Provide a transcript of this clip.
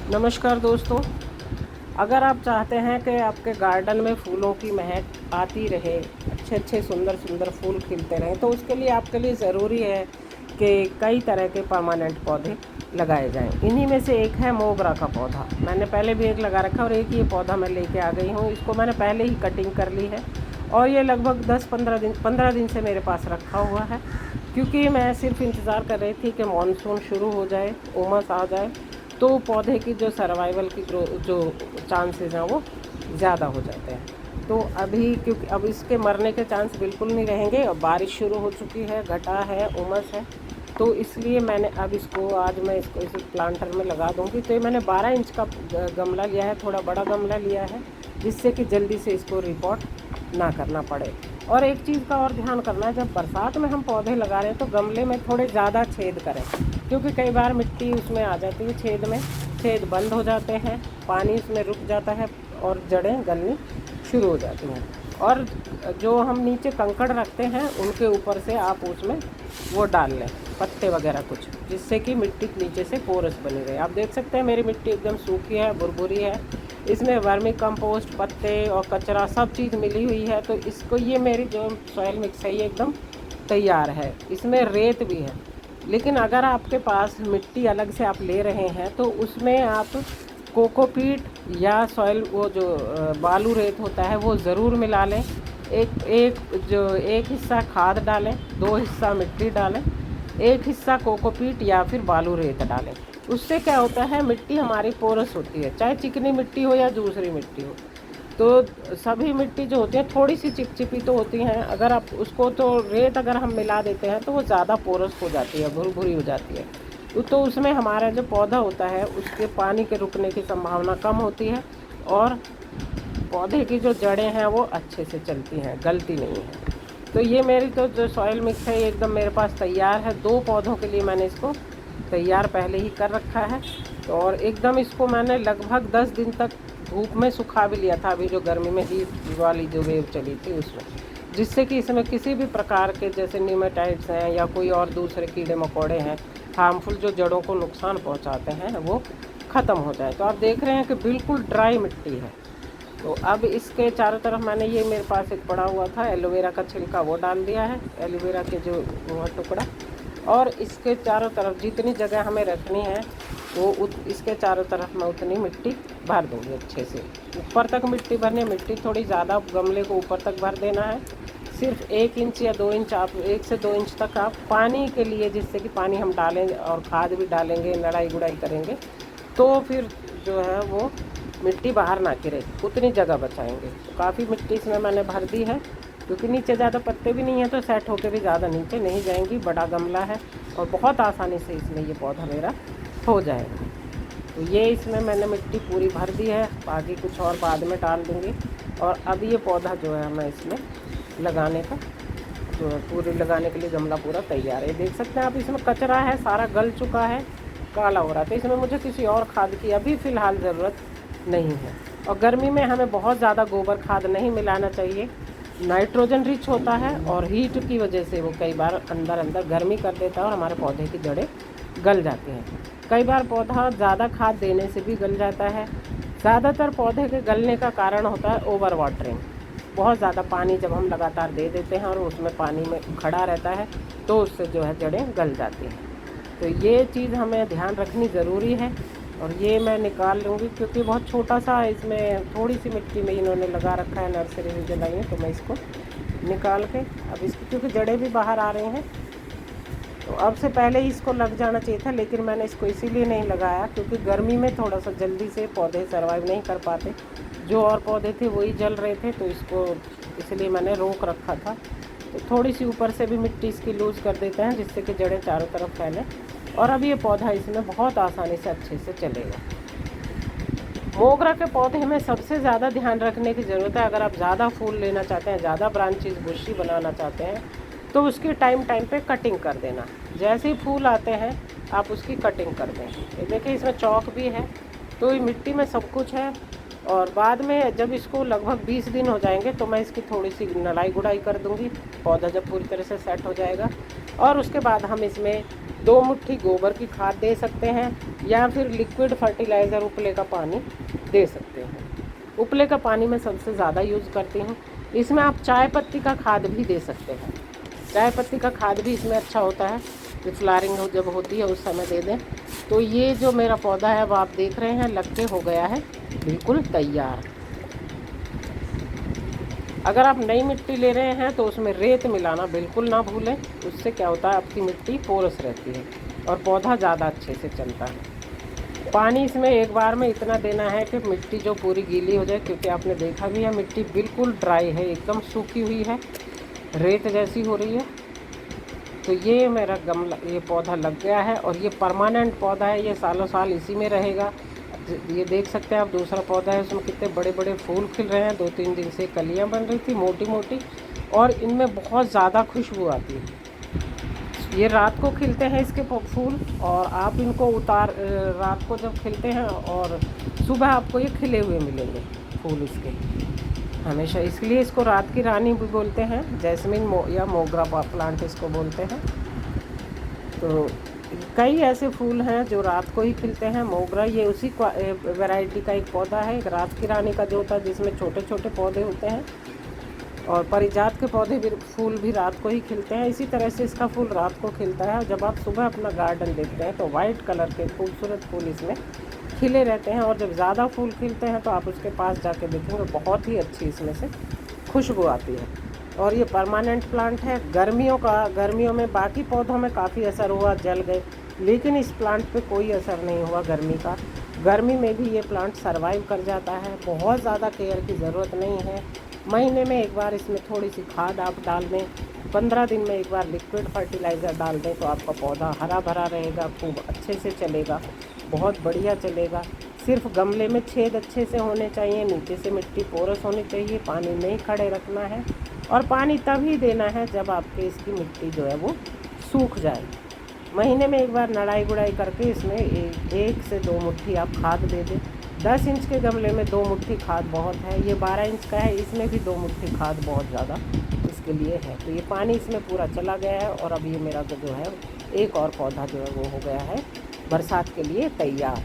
नमस्कार दोस्तों। अगर आप चाहते हैं कि आपके गार्डन में फूलों की महक आती रहे, अच्छे अच्छे सुंदर सुंदर फूल खिलते रहें, तो उसके लिए आपके लिए ज़रूरी है कि कई तरह के परमानेंट पौधे लगाए जाएं। इन्हीं में से एक है मोगरा का पौधा। मैंने पहले भी एक लगा रखा है और एक ये पौधा मैं लेके आ गई हूँ। इसको मैंने पहले ही कटिंग कर ली है और ये लगभग 15 दिन से मेरे पास रखा हुआ है, क्योंकि मैं सिर्फ इंतज़ार कर रही थी कि मानसून शुरू हो जाए, उमस आ जाए, तो पौधे की जो सर्वाइवल की जो चांसेस हैं वो ज़्यादा हो जाते हैं। तो अभी क्योंकि अब इसके मरने के चांस बिल्कुल नहीं रहेंगे और बारिश शुरू हो चुकी है, घटा है, उमस है, तो इसलिए मैंने अब इसको आज मैं इसको इस प्लांटर में लगा दूंगी। तो ये मैंने 12 इंच का गमला लिया है, थोड़ा बड़ा गमला लिया है, जिससे कि जल्दी से इसको रिपोर्ट ना करना पड़े। और एक चीज़ का और ध्यान करना है, जब बरसात में हम पौधे लगा रहे हैं तो गमले में थोड़े ज़्यादा छेद करें, क्योंकि कई बार मिट्टी उसमें आ जाती है छेद में, छेद बंद हो जाते हैं, पानी उसमें रुक जाता है और जड़ें गलनी शुरू हो जाती हैं। और जो हम नीचे कंकड़ रखते हैं उनके ऊपर से आप उसमें वो डाल लें, पत्ते वगैरह कुछ, जिससे कि मिट्टी नीचे से पोरस बनी रहे। आप देख सकते हैं मेरी मिट्टी एकदम सूखी है, भुरभुरी है, इसमें वर्मी कंपोस्ट, पत्ते और कचरा सब चीज़ मिली हुई है। तो इसको ये मेरी जो सॉइल मिक्स है ये एकदम तैयार है। इसमें रेत भी है, लेकिन अगर आपके पास मिट्टी अलग से आप ले रहे हैं तो उसमें आप कोकोपीट या सॉइल वो जो बालू रेत होता है वो ज़रूर मिला लें। एक हिस्सा खाद डालें, 2 हिस्सा मिट्टी डालें, 1 हिस्सा कोकोपीट या फिर बालू रेत डालें। उससे क्या होता है, मिट्टी हमारी पोरस होती है, चाहे चिकनी मिट्टी हो या दूसरी मिट्टी हो। तो सभी मिट्टी जो होती है थोड़ी सी चिपचिपी तो होती हैं, अगर आप उसको तो रेत अगर हम मिला देते हैं तो वो ज़्यादा पोरस हो जाती है, भुरभुरी हो जाती है। तो उसमें हमारा जो पौधा होता है उसके पानी के रुकने की संभावना कम होती है और पौधे की जो जड़ें हैं वो अच्छे से चलती हैं, गलती नहीं है। तो ये मेरी तो जो सॉइल मिक्स है ये एकदम मेरे पास तैयार है। 2 पौधों के लिए मैंने इसको तैयार पहले ही कर रखा है। और एकदम इसको मैंने लगभग 10 दिन तक धूप में सुखा भी लिया था, अभी जो गर्मी में हीट वाली जो वेव चली थी उसमें, जिससे कि इसमें किसी भी प्रकार के जैसे नीमेटाइड्स हैं या कोई और दूसरे कीड़े मकोड़े हैं हार्मफुल जो जड़ों को नुकसान पहुंचाते हैं वो ख़त्म हो जाए। तो आप देख रहे हैं कि बिल्कुल ड्राई मिट्टी है। तो अब इसके चारों तरफ मैंने ये मेरे पास एक पड़ा हुआ था एलोवेरा का छिलका, वो डाल दिया है, एलोवेरा के जो वो टुकड़ा, और इसके चारों तरफ जितनी जगह हमें रखनी है वो इसके चारों तरफ मैं उतनी मिट्टी भर दूँगी अच्छे से। ऊपर तक मिट्टी भरनी है, मिट्टी थोड़ी ज़्यादा गमले को ऊपर तक भर देना है। सिर्फ 1 इंच या 2 इंच, आप 1 से 2 इंच तक आप पानी के लिए, जिससे कि पानी हम डालेंगे और खाद भी डालेंगे, लड़ाई गुड़ाई करेंगे, तो फिर जो है वो मिट्टी बाहर ना गिरे, उतनी जगह बचाएंगे। तो काफ़ी मिट्टी इसमें मैंने भर दी है, क्योंकि नीचे ज़्यादा पत्ते भी नहीं हैं तो सेट होकर भी ज़्यादा नीचे नहीं जाएंगी। बड़ा गमला है और बहुत आसानी से इसमें ये पौधा मेरा हो जाएगा। तो ये इसमें मैंने मिट्टी पूरी भर दी है, बाकी कुछ और बाद में डाल दूँगी। और अब ये पौधा जो है मैं इसमें लगाने का जो है पूरे लगाने के लिए गमला पूरा तैयार है। देख सकते हैं आप, इसमें कचरा है, सारा गल चुका है, काला हो रहा है, तो इसमें मुझे किसी और खाद की अभी फ़िलहाल ज़रूरत नहीं है। और गर्मी में हमें बहुत ज़्यादा गोबर खाद नहीं मिलाना चाहिए, नाइट्रोजन रिच होता है और हीट की वजह से वो कई बार अंदर अंदर गर्मी कर देता है और हमारे पौधे की जड़ें गल जाती हैं। कई बार पौधा ज़्यादा खाद देने से भी गल जाता है। ज़्यादातर पौधे के गलने का कारण होता है ओवर वाटरिंग। बहुत ज़्यादा पानी जब हम लगातार दे देते हैं और उसमें पानी में खड़ा रहता है तो उससे जो है जड़ें गल जाती हैं। तो ये चीज़ हमें ध्यान रखनी ज़रूरी है। और ये मैं निकाल लूँगी, क्योंकि बहुत छोटा सा इसमें थोड़ी सी मिट्टी में इन्होंने लगा रखा है, नर्सरी में जलाई है, तो मैं इसको निकाल के अब इसकी, क्योंकि जड़ें भी बाहर आ रही हैं, तो अब से पहले ही इसको लग जाना चाहिए था, लेकिन मैंने इसको इसीलिए नहीं लगाया क्योंकि गर्मी में थोड़ा सा जल्दी से पौधे सर्वाइव नहीं कर पाते। जो और पौधे थे वही जल रहे थे, तो इसको इसलिए मैंने रोक रखा था। तो थोड़ी सी ऊपर से भी मिट्टी इसकी लूज़ कर देते हैं, जिससे कि जड़ें चारों तरफ फैलें और अब ये पौधा इसमें बहुत आसानी से अच्छे से चलेगा। मोगरा के पौधे में सबसे ज़्यादा ध्यान रखने की ज़रूरत है। अगर आप ज़्यादा फूल लेना चाहते हैं, ज़्यादा ब्रांचेस बुशी बनाना चाहते हैं, तो उसकी टाइम टाइम पे कटिंग कर देना। जैसे ही फूल आते हैं आप उसकी कटिंग कर दें। ये देखिए इसमें चौक भी है, तो ये मिट्टी में सब कुछ है। और बाद में जब इसको लगभग 20 दिन हो जाएंगे तो मैं इसकी थोड़ी सी नलाई गुड़ाई कर दूंगी। पौधा जब पूरी तरह से सेट हो जाएगा और उसके बाद हम इसमें 2 मुट्ठी गोबर की खाद दे सकते हैं या फिर लिक्विड फर्टिलाइज़र उपले का पानी दे सकते हैं। उपले का पानी मैं सबसे ज़्यादा यूज़ करती हूँ। इसमें आप चाय पत्ती का खाद भी दे सकते हैं। चाय पत्ती का खाद भी इसमें अच्छा होता है, फ्लावरिंग जब होती है उस समय दे दें। तो ये जो मेरा पौधा है वो आप देख रहे हैं लग के हो गया है बिल्कुल तैयार। अगर आप नई मिट्टी ले रहे हैं तो उसमें रेत मिलाना बिल्कुल ना भूलें। उससे क्या होता है, आपकी मिट्टी पोरस रहती है और पौधा ज़्यादा अच्छे से चलता है। पानी इसमें एक बार में इतना देना है कि मिट्टी जो पूरी गीली हो जाए, क्योंकि आपने देखा भी है मिट्टी बिल्कुल ड्राई है, एकदम सूखी हुई है, रेत जैसी हो रही है। तो ये मेरा गमला, ये पौधा लग गया है और ये परमानेंट पौधा है, ये सालों साल इसी में रहेगा। ये देख सकते हैं आप, दूसरा पौधा है उसमें कितने बड़े बड़े फूल खिल रहे हैं। 2-3 दिन से कलियां बन रही थी मोटी मोटी और इनमें बहुत ज़्यादा खुशबू आती है। ये रात को खिलते हैं इसके फूल और आप इनको रात को जब खिलते हैं और सुबह आपको ये खिले हुए मिलेंगे फूल इसके हमेशा। इसलिए इसको रात की रानी भी बोलते हैं, जैस्मिन या मोगरा प्लांट इसको बोलते हैं। तो कई ऐसे फूल हैं जो रात को ही खिलते हैं। मोगरा ये उसी वैरायटी का एक पौधा है, एक रात की रानी का जो होता है जिसमें छोटे छोटे पौधे होते हैं, और पारिजात के पौधे भी, फूल भी रात को ही खिलते हैं। इसी तरह से इसका फूल रात को खिलता है और जब आप सुबह अपना गार्डन देखते हैं तो वाइट कलर के खूबसूरत फूल इसमें खिले रहते हैं। और जब ज़्यादा फूल खिलते हैं तो आप उसके पास जाके देखेंगे बहुत ही अच्छी इसमें से खुशबू आती है। और ये परमानेंट प्लांट है। गर्मियों में बाकी पौधों में काफ़ी असर हुआ, जल गए, लेकिन इस प्लांट पे कोई असर नहीं हुआ गर्मी का। गर्मी में भी ये प्लांट सरवाइव कर जाता है, बहुत ज़्यादा केयर की ज़रूरत नहीं है। महीने में एक बार इसमें थोड़ी सी खाद आप डाल दें, 15 दिन में एक बार लिक्विड फर्टिलाइज़र डाल दें तो आपका पौधा हरा भरा रहेगा, खूब अच्छे से चलेगा, बहुत बढ़िया चलेगा। सिर्फ गमले में छेद अच्छे से होने चाहिए, नीचे से मिट्टी पोरस होनी चाहिए, पानी नहीं खड़े रखना है और पानी तभी देना है जब आपके इसकी मिट्टी जो है वो सूख जाए। महीने में एक बार नड़ाई गुड़ाई करके इसमें 1 से 2 मुट्ठी आप खाद दे दें। 10 इंच के गमले में 2 मुट्ठी खाद बहुत है। ये 12 इंच का है, इसमें भी 2 मुट्ठी खाद बहुत ज़्यादा इसके लिए है। तो ये पानी इसमें पूरा चला गया है और अब ये मेरा जो है एक और पौधा जो है वो हो गया है बरसात के लिए तैयार।